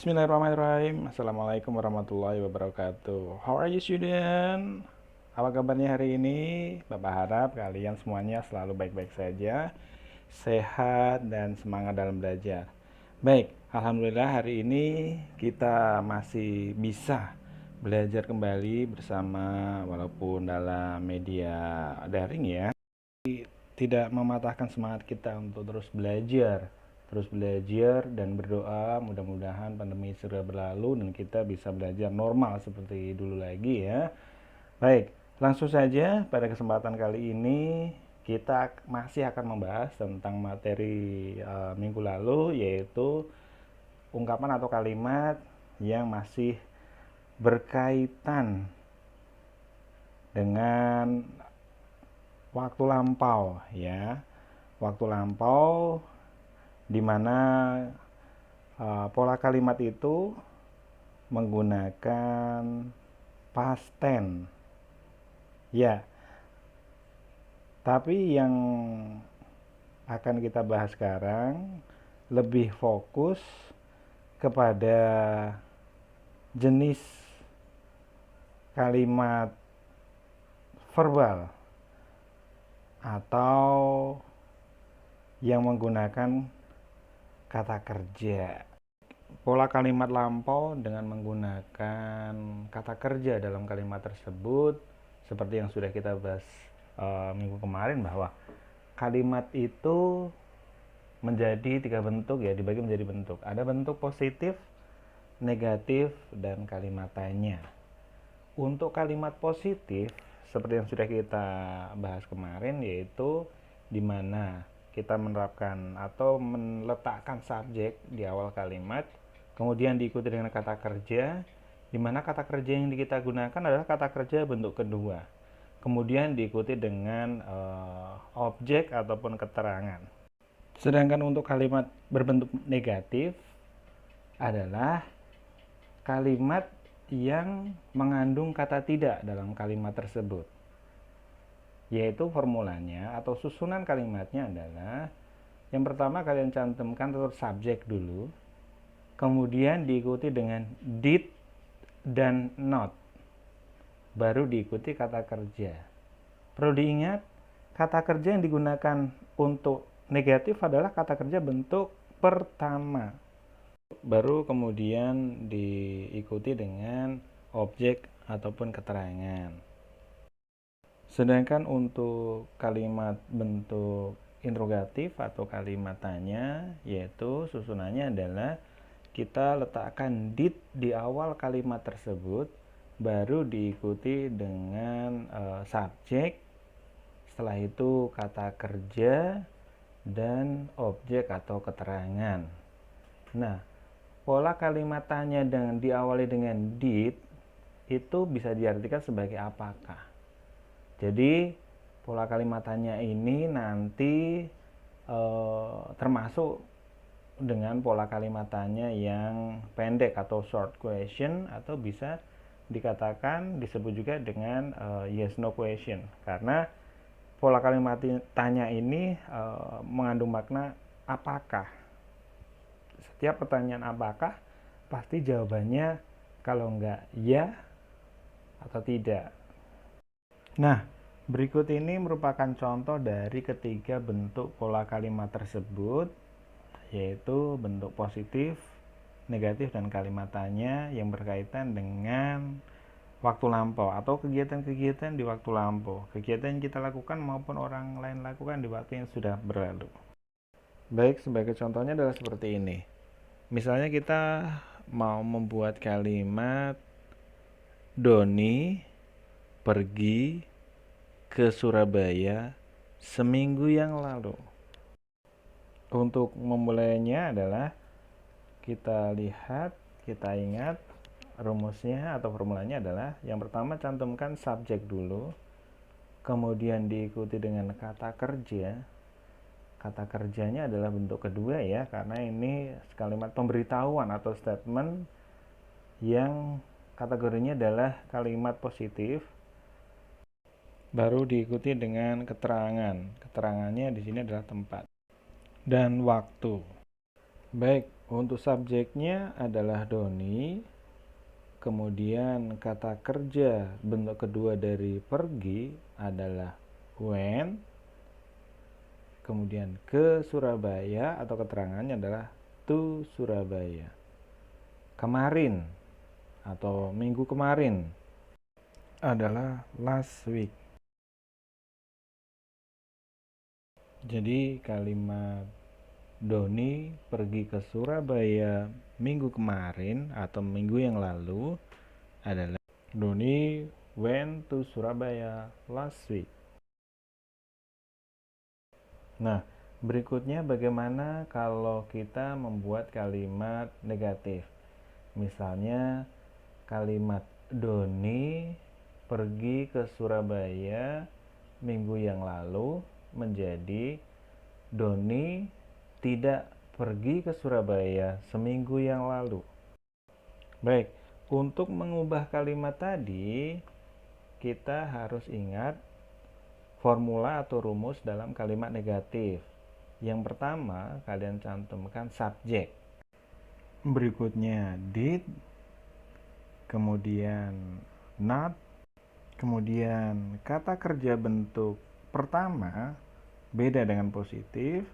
Bismillahirrahmanirrahim. Assalamualaikum warahmatullahi wabarakatuh. How are you student? Apa kabarnya hari ini? Bapak harap kalian semuanya selalu baik-baik saja, sehat dan semangat dalam belajar. Baik, alhamdulillah hari ini kita masih bisa belajar kembali bersama walaupun dalam media daring ya. Tidak mematahkan semangat kita untuk terus belajar dan berdoa mudah-mudahan pandemi segera berlalu dan kita bisa belajar normal seperti dulu lagi ya. Baik, langsung saja pada kesempatan kali ini kita masih akan membahas tentang materi minggu lalu, yaitu ungkapan atau kalimat yang masih berkaitan dengan waktu lampau ya. Waktu lampau di mana pola kalimat itu menggunakan past tense. Ya. Tapi yang akan kita bahas sekarang lebih fokus kepada jenis kalimat verbal atau yang menggunakan kata kerja. Pola kalimat lampau dengan menggunakan kata kerja dalam kalimat tersebut, seperti yang sudah kita bahas minggu kemarin, bahwa kalimat itu menjadi 3 bentuk ya, dibagi menjadi bentuk. Ada bentuk positif, negatif, dan kalimat tanya. Untuk kalimat positif, seperti yang sudah kita bahas kemarin, yaitu di mana kita menerapkan atau meletakkan subjek di awal kalimat, kemudian diikuti dengan kata kerja, di mana kata kerja yang kita gunakan adalah kata kerja bentuk kedua, kemudian diikuti dengan objek ataupun keterangan. Sedangkan untuk kalimat berbentuk negatif adalah kalimat yang mengandung kata tidak dalam kalimat tersebut, yaitu formulanya atau susunan kalimatnya adalah, yang pertama kalian cantumkan tetap subjek dulu, kemudian diikuti dengan did dan not, baru diikuti kata kerja. Perlu diingat, kata kerja yang digunakan untuk negatif adalah kata kerja bentuk pertama, baru kemudian diikuti dengan objek ataupun keterangan. Sedangkan untuk kalimat bentuk interrogatif atau kalimat tanya, yaitu susunannya adalah kita letakkan did di awal kalimat tersebut, baru diikuti dengan subjek, setelah itu kata kerja dan objek atau keterangan. Nah, pola kalimat tanya dengan diawali dengan did itu bisa diartikan sebagai apakah. Jadi pola kalimat tanya ini nanti termasuk dengan pola kalimat tanya yang pendek atau short question, atau bisa dikatakan disebut juga dengan yes no question, karena pola kalimat tanya ini mengandung makna apakah. Setiap pertanyaan apakah pasti jawabannya kalau enggak ya atau tidak. Nah, berikut ini merupakan contoh dari ketiga bentuk pola kalimat tersebut, yaitu bentuk positif, negatif, dan kalimat tanya yang berkaitan dengan waktu lampau atau kegiatan-kegiatan di waktu lampau, kegiatan yang kita lakukan maupun orang lain lakukan di waktu yang sudah berlalu. Baik, sebagai contohnya adalah seperti ini. Misalnya kita mau membuat kalimat Doni pergi ke Surabaya seminggu yang lalu. Untuk memulainya adalah kita lihat, kita ingat rumusnya atau formulanya adalah, yang pertama cantumkan subjek dulu, kemudian diikuti dengan kata kerja. Kata kerjanya adalah bentuk kedua ya, karena ini kalimat pemberitahuan atau statement yang kategorinya adalah kalimat positif, baru diikuti dengan keterangan. Keterangannya di sini adalah tempat dan waktu. Baik, Untuk subjeknya adalah Doni, kemudian kata kerja bentuk kedua dari pergi adalah went, kemudian ke Surabaya atau keterangannya adalah to Surabaya. Kemarin atau minggu kemarin adalah last week. Jadi kalimat Doni pergi ke Surabaya minggu kemarin atau minggu yang lalu adalah Doni went to Surabaya last week. Nah, berikutnya bagaimana kalau kita membuat kalimat negatif? Misalnya kalimat Doni pergi ke Surabaya minggu yang lalu menjadi Doni tidak pergi ke Surabaya seminggu yang lalu. Baik, untuk mengubah kalimat tadi, kita harus ingat formula atau rumus dalam kalimat negatif. Yang pertama, kalian cantumkan subjek. Berikutnya did, kemudian not, kemudian kata kerja bentuk pertama beda dengan positif,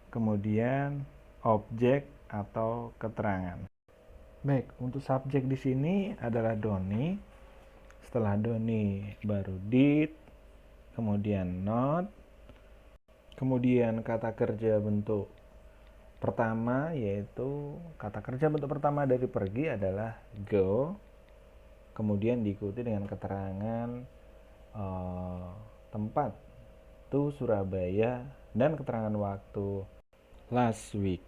kemudian objek atau keterangan. Baik, untuk subjek di sini adalah Doni. Setelah Doni baru did, kemudian not, kemudian kata kerja bentuk pertama yaitu kata kerja bentuk pertama dari pergi adalah go, kemudian diikuti dengan keterangan tempat to Surabaya dan keterangan waktu last week.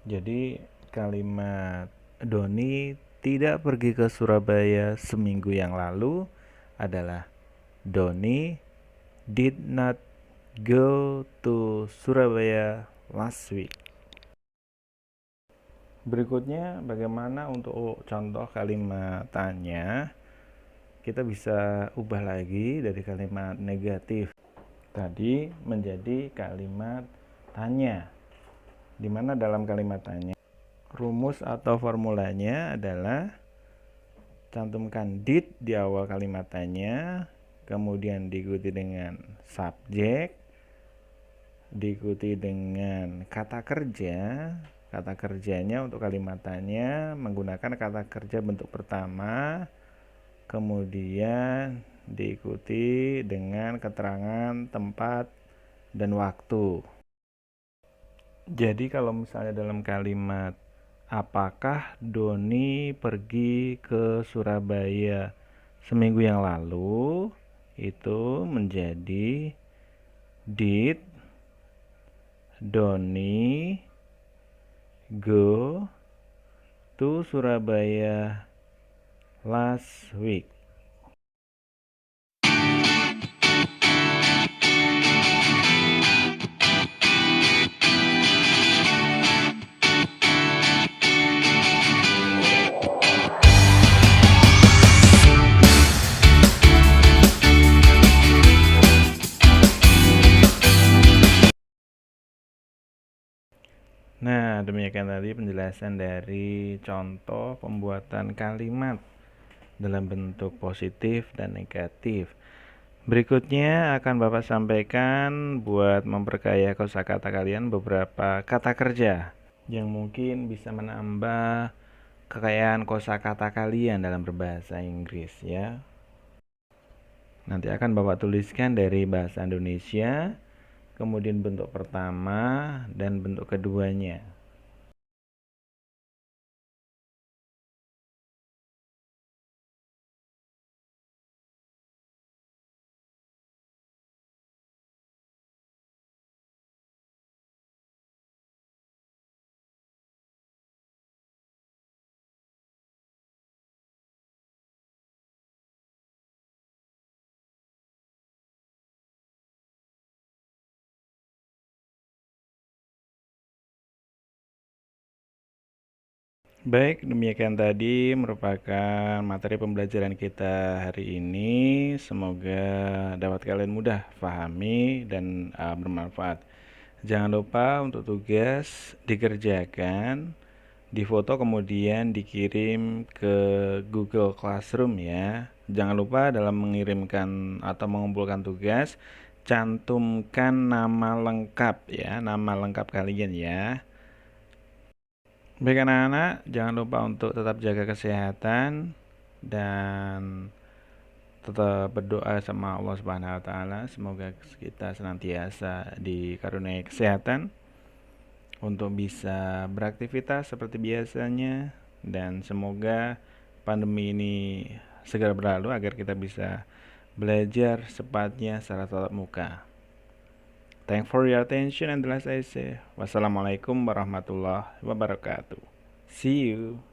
Jadi kalimat Doni tidak pergi ke Surabaya seminggu yang lalu adalah Doni did not go to Surabaya last week. Berikutnya bagaimana untuk contoh kalimat tanya. Kita bisa ubah lagi dari kalimat negatif tadi menjadi kalimat tanya, di mana dalam kalimat tanya rumus atau formulanya adalah cantumkan did di awal kalimat tanya, kemudian diikuti dengan subjek, diikuti dengan kata kerja. Kata kerjanya untuk kalimat tanya menggunakan kata kerja bentuk pertama, kemudian diikuti dengan keterangan tempat dan waktu. Jadi kalau misalnya dalam kalimat apakah Doni pergi ke Surabaya seminggu yang lalu, itu menjadi did Doni go to Surabaya last week. Nah, demikian tadi penjelasan dari contoh pembuatan kalimat dalam bentuk positif dan negatif. Berikutnya akan Bapak sampaikan buat memperkaya kosakata kalian beberapa kata kerja yang mungkin bisa menambah kekayaan kosakata kalian dalam berbahasa Inggris ya. Nanti akan Bapak tuliskan dari bahasa Indonesia, kemudian bentuk pertama dan bentuk keduanya. Baik, demikian tadi merupakan materi pembelajaran kita hari ini. Semoga dapat kalian mudah pahami dan bermanfaat. Jangan lupa untuk tugas dikerjakan, difoto kemudian dikirim ke Google Classroom ya. Jangan lupa dalam mengirimkan atau mengumpulkan tugas, cantumkan nama lengkap ya, nama lengkap kalian ya. Baik anak-anak, jangan lupa untuk tetap jaga kesehatan dan tetap berdoa sama Allah Subhanahu wa taala, semoga kita senantiasa dikaruniai kesehatan untuk bisa beraktivitas seperti biasanya, dan semoga pandemi ini segera berlalu agar kita bisa belajar secepatnya secara tatap muka. Thanks for your attention and the last I say, wassalamualaikum warahmatullahi wabarakatuh. See you.